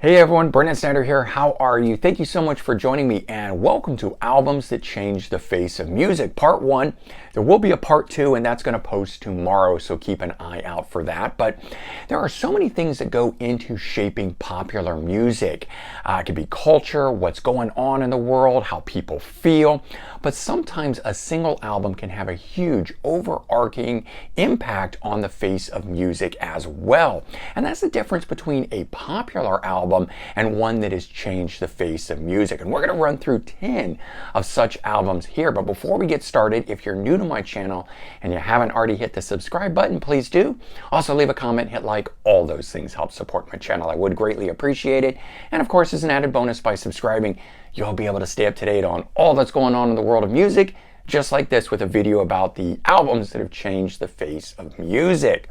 Hey everyone, Brendan Snyder here. How are you? Thank you so much for joining me and welcome to Albums That Changed the Face of Music, Part 1. There will be a Part 2 and that's going to post tomorrow, so keep an eye out for that. But there are so many things that go into shaping popular music. It could be culture, what's going on in the world, how people feel. But sometimes a single album can have a huge overarching impact on the face of music as well. And that's the difference between a popular album and one that has changed the face of music. And we're going to run through 10 of such albums here. But before we get started, if you're new to my channel and you haven't already hit the subscribe button, please do. Also leave a comment, hit like. All those things help support my channel. I would greatly appreciate it. And of course, as an added bonus, by subscribing, you'll be able to stay up to date on all that's going on in the world of music, just like this with a video about the albums that have changed the face of music.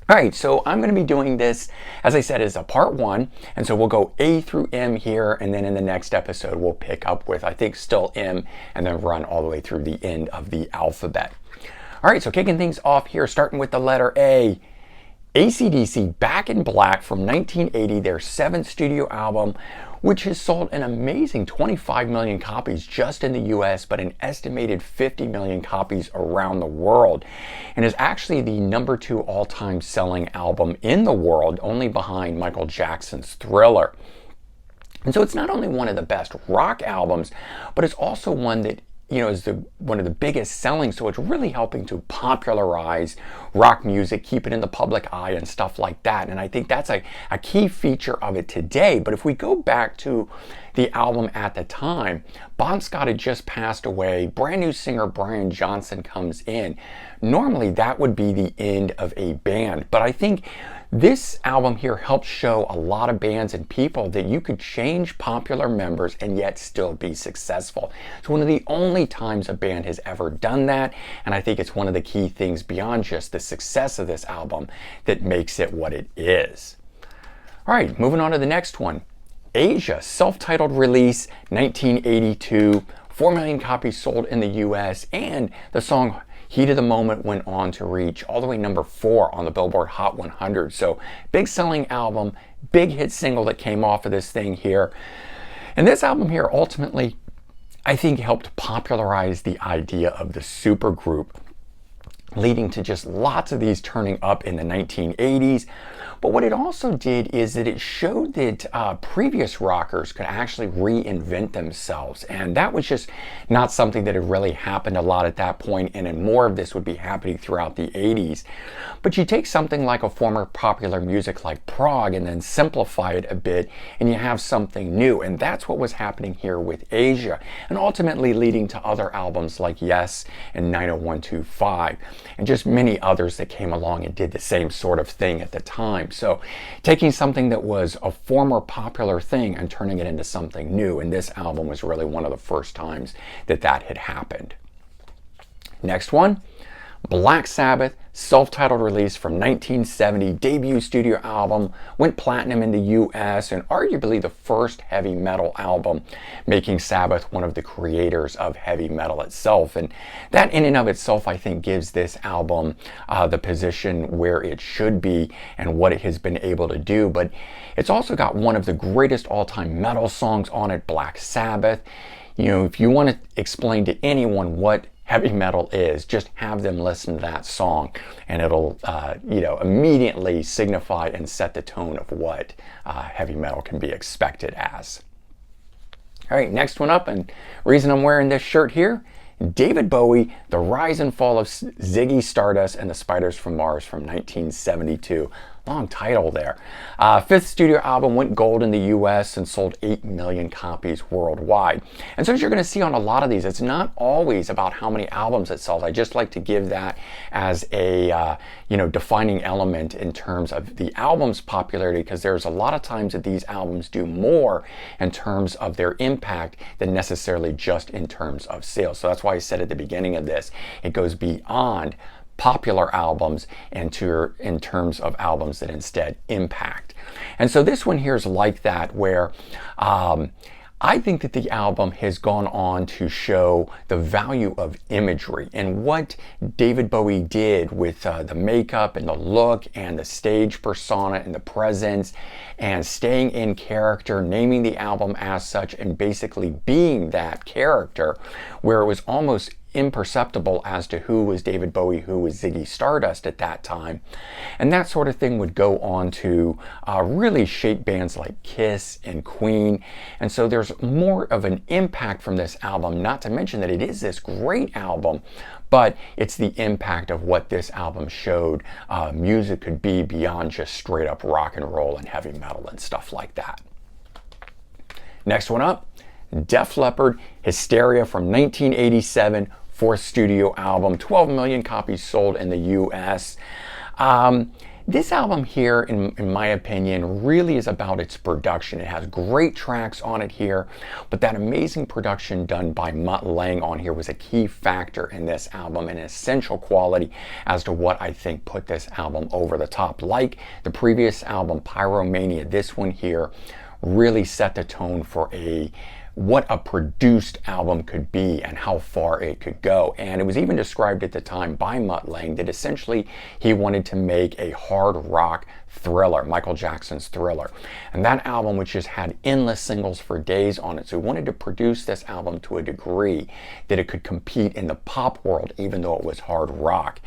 All right, so I'm going to be doing this, as I said, as a part 1, and so we'll go A through M here, and then in the next episode we'll pick up with, I think, still M, and then run all the way through the end of the alphabet. All right, so kicking things off here, starting with the letter A. AC/DC Back in Black from 1980, their 7th studio album, which has sold an amazing 25 million copies just in the US, but an estimated 50 million copies around the world, and is actually the number 2 all-time selling album in the world, only behind Michael Jackson's Thriller. And so it's not only one of the best rock albums, but it's also one that is one of the biggest selling, so it's really helping to popularize rock music, keep it in the public eye and stuff like that. And I think that's a key feature of it today. But if we go back to the album at the time, Bon Scott had just passed away, brand new singer Brian Johnson comes in. Normally that would be the end of a band, but I think this album here helps show a lot of bands and people that you could change popular members and yet still be successful. It's one of the only times a band has ever done that, and I think it's one of the key things beyond just the success of this album that makes it what it is. All right, moving on to the next one. Asia, self-titled release, 1982, 4 million copies sold in the US, and the song Heat of the Moment went on to reach all the way number 4 on the Billboard Hot 100. So big selling album, big hit single that came off of this thing here. And this album here ultimately, I think, helped popularize the idea of the supergroup, leading to just lots of these turning up in the 1980s. But what it also did is that it showed that previous rockers could actually reinvent themselves. And that was just not something that had really happened a lot at that point, and more of this would be happening throughout the 80s. But you take something like a former popular music like prog and then simplify it a bit, and you have something new. And that's what was happening here with Asia, and ultimately leading to other albums like Yes and 90125, and just many others that came along and did the same sort of thing at the time. So taking something that was a former popular thing and turning it into something new, and this album was really one of the first times that that had happened. Next one, Black Sabbath, self-titled release from 1970, debut studio album, went platinum in the US, and arguably the first heavy metal album, making Sabbath one of the creators of heavy metal itself. And that in and of itself, I think, gives this album the position where it should be and what it has been able to do. But it's also got one of the greatest all-time metal songs on it, Black Sabbath. If you want to explain to anyone what heavy metal is, just have them listen to that song, and it'll immediately signify and set the tone of what heavy metal can be expected as. All right, next one up, and reason I'm wearing this shirt here, David Bowie, The Rise and Fall of Ziggy Stardust and the Spiders from Mars from 1972. Long title there. 5th studio album, went gold in the US and sold 8 million copies worldwide. And so as you're going to see on a lot of these, it's not always about how many albums it sells. I just like to give that as a defining element in terms of the album's popularity, because there's a lot of times that these albums do more in terms of their impact than necessarily just in terms of sales. So that's why I said at the beginning of this, it goes beyond popular albums and in terms of albums that instead impact. And so this one here is like that, where I think that the album has gone on to show the value of imagery and what David Bowie did with the makeup and the look and the stage persona and the presence and staying in character, naming the album as such, and basically being that character, where it was almost imperceptible as to who was David Bowie, who was Ziggy Stardust at that time. And that sort of thing would go on to really shape bands like Kiss and Queen. And so there's more of an impact from this album, not to mention that it is this great album, but it's the impact of what this album showed music could be beyond just straight up rock and roll and heavy metal and stuff like that. Next one up, Def Leppard, Hysteria from 1987, fourth studio album, 12 million copies sold in the US. This album here, in my opinion, really is about its production. It has great tracks on it here, but that amazing production done by Mutt Lange on here was a key factor in this album, an essential quality as to what I think put this album over the top. Like the previous album, Pyromania, this one here really set the tone for what a produced album could be and how far it could go. And it was even described at the time by Mutt Lange that essentially he wanted to make a hard rock Thriller, Michael Jackson's Thriller. And that album, which just had endless singles for days on it. So he wanted to produce this album to a degree that it could compete in the pop world, even though it was hard rock.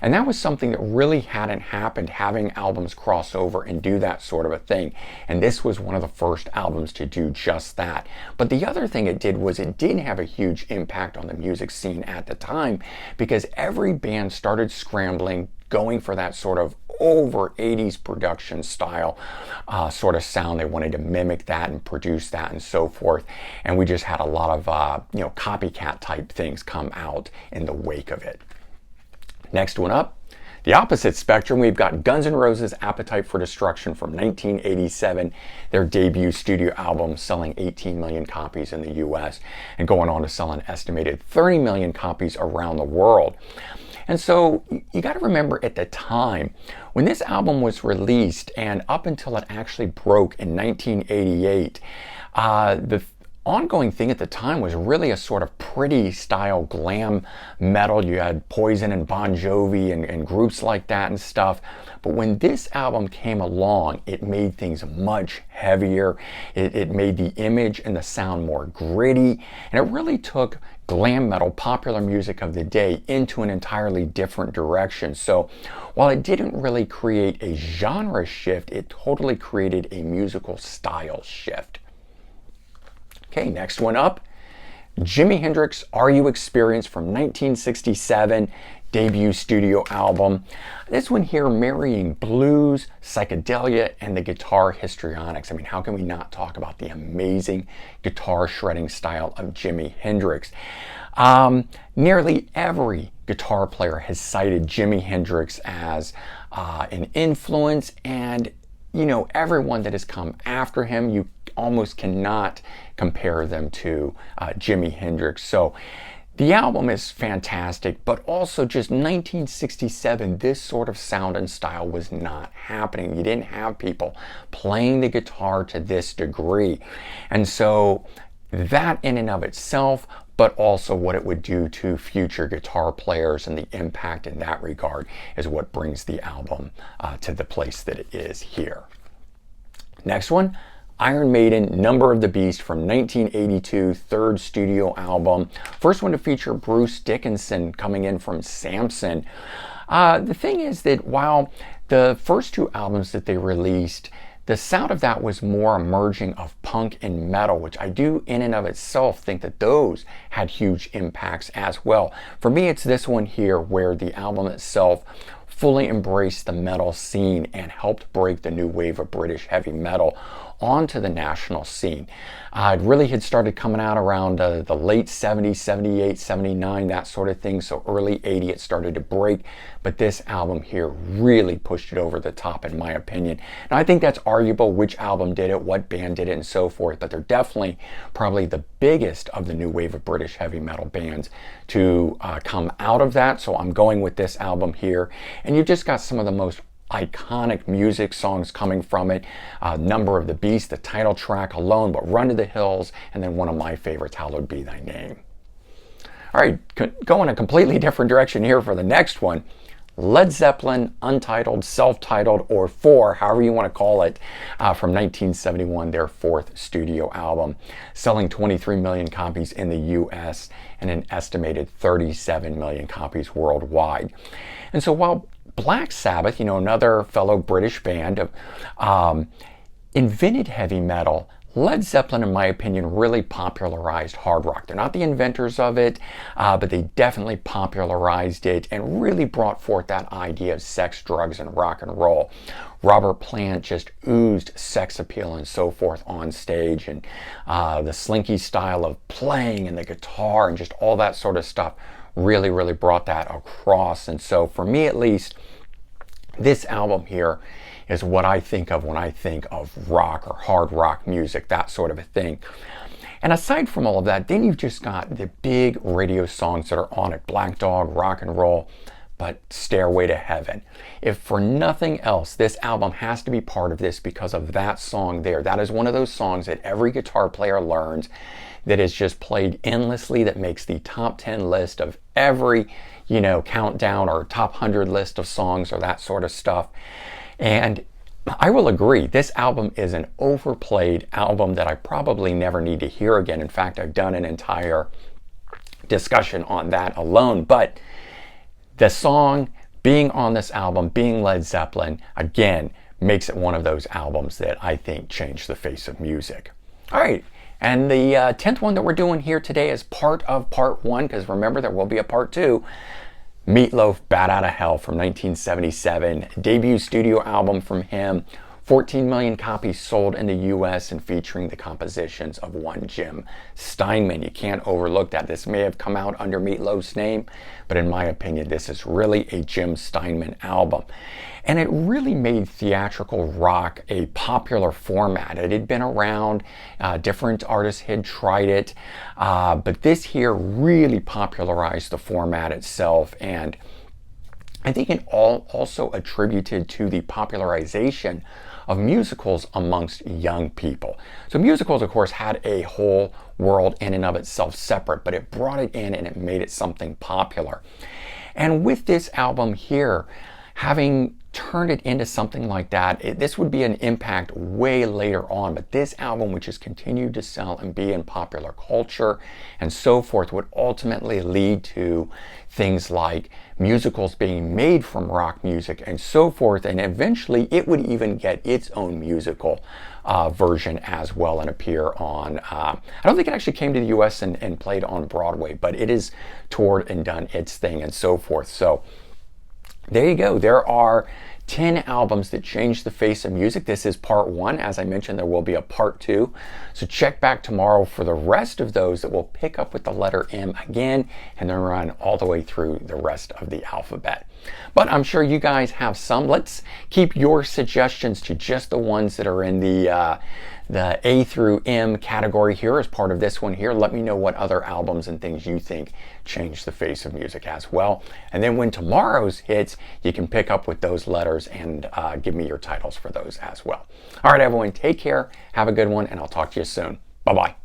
And that was something that really hadn't happened, having albums cross over and do that sort of a thing. And this was one of the first albums to do just that. But the other thing it did was it did have a huge impact on the music scene at the time, because every band started scrambling, going for that sort of over 80s production style sort of sound. They wanted to mimic that and produce that and so forth. And we just had a lot of copycat type things come out in the wake of it. Next one up, the opposite spectrum, we've got Guns N' Roses' Appetite for Destruction from 1987, their debut studio album, selling 18 million copies in the US and going on to sell an estimated 30 million copies around the world. And so you got to remember, at the time when this album was released and up until it actually broke in 1988, the ongoing thing at the time was really a sort of pretty style glam metal. You had Poison and Bon Jovi and groups like that and stuff. But when this album came along, it made things much heavier. It made the image and the sound more gritty. And it really took glam metal, popular music of the day, into an entirely different direction. So while it didn't really create a genre shift, it totally created a musical style shift. Okay, next one up, Jimi Hendrix, Are You Experienced from 1967, debut studio album. This one here marrying blues, psychedelia, and the guitar histrionics. I mean, how can we not talk about the amazing guitar shredding style of Jimi Hendrix? Nearly every guitar player has cited Jimi Hendrix as an influence, and everyone that has come after him, you almost cannot compare them to Jimi Hendrix. So the album is fantastic, but also just 1967, this sort of sound and style was not happening. You didn't have people playing the guitar to this degree. And so that in and of itself, but also what it would do to future guitar players and the impact in that regard, is what brings the album to the place that it is here. Next one, Iron Maiden, Number of the Beast from 1982, third studio album. First one to feature Bruce Dickinson coming in from Samson. The thing is that while the first two albums that they released, the sound of that was more a merging of punk and metal, which I do in and of itself think that those had huge impacts as well. For me, it's this one here where the album itself fully embraced the metal scene and helped break the new wave of British heavy metal onto the national scene. It really had started coming out around the late 70s, 78, 79, that sort of thing. So early 80 it started to break, but this album here really pushed it over the top, in my opinion. Now I think that's arguable which album did it, what band did it, and so forth, but they're definitely probably the biggest of the new wave of British heavy metal bands to come out of that. So I'm going with this album here, and you've just got some of the most iconic music songs coming from it. Number of the Beast, the title track alone, but Run to the Hills, and then one of my favorites, Hallowed Be Thy Name. All right, going a completely different direction here for the next one. Led Zeppelin, Untitled, Self-Titled, or 4, however you want to call it, from 1971, their 4th studio album, selling 23 million copies in the US and an estimated 37 million copies worldwide. And so while Black Sabbath, another fellow British band, invented heavy metal, Led Zeppelin, in my opinion, really popularized hard rock. They're not the inventors of it, but they definitely popularized it and really brought forth that idea of sex, drugs, and rock and roll. Robert Plant just oozed sex appeal and so forth on stage, and the slinky style of playing and the guitar and just all that sort of stuff really, really brought that across. And so for me at least, this album here is what I think of when I think of rock or hard rock music, that sort of a thing. And aside from all of that, then you've just got the big radio songs that are on it. Black Dog, Rock and Roll, but Stairway to Heaven. If for nothing else, this album has to be part of this because of that song there. That is one of those songs that every guitar player learns, that is just played endlessly, that makes the top 10 list of every, countdown or top 100 list of songs or that sort of stuff. And I will agree, this album is an overplayed album that I probably never need to hear again. In fact, I've done an entire discussion on that alone. But the song being on this album, being Led Zeppelin, again, makes it one of those albums that I think changed the face of music. All right, and the 10th one that we're doing here today is part of part 1, because remember, there will be a part 2. Meatloaf, Bat Out of Hell from 1977, debut studio album from him, 14 million copies sold in the US and featuring the compositions of one Jim Steinman. You can't overlook that. This may have come out under Meatloaf's name, but in my opinion, this is really a Jim Steinman album. And it really made theatrical rock a popular format. It had been around, different artists had tried it, but this here really popularized the format itself, and I think it also attributed to the popularization of musicals amongst young people. So musicals, of course, had a whole world in and of itself separate, but it brought it in and it made it something popular. And with this album here, having turned it into something like that, this would be an impact way later on, but this album, which has continued to sell and be in popular culture and so forth, would ultimately lead to things like musicals being made from rock music and so forth, and eventually it would even get its own musical version as well and appear on, I don't think it actually came to the US and played on Broadway, but it has toured and done its thing and so forth. So there you go. There are 10 albums that changed the face of music. This is part 1. As I mentioned, there will be a part 2. So check back tomorrow for the rest of those that will pick up with the letter M again and then run all the way through the rest of the alphabet. But I'm sure you guys have some. Let's keep your suggestions to just the ones that are in the A through M category here as part of this one here. Let me know what other albums and things you think changed the face of music as well. And then when tomorrow's hits, you can pick up with those letters and give me your titles for those as well. All right, everyone, take care, have a good one, and I'll talk to you soon. Bye-bye.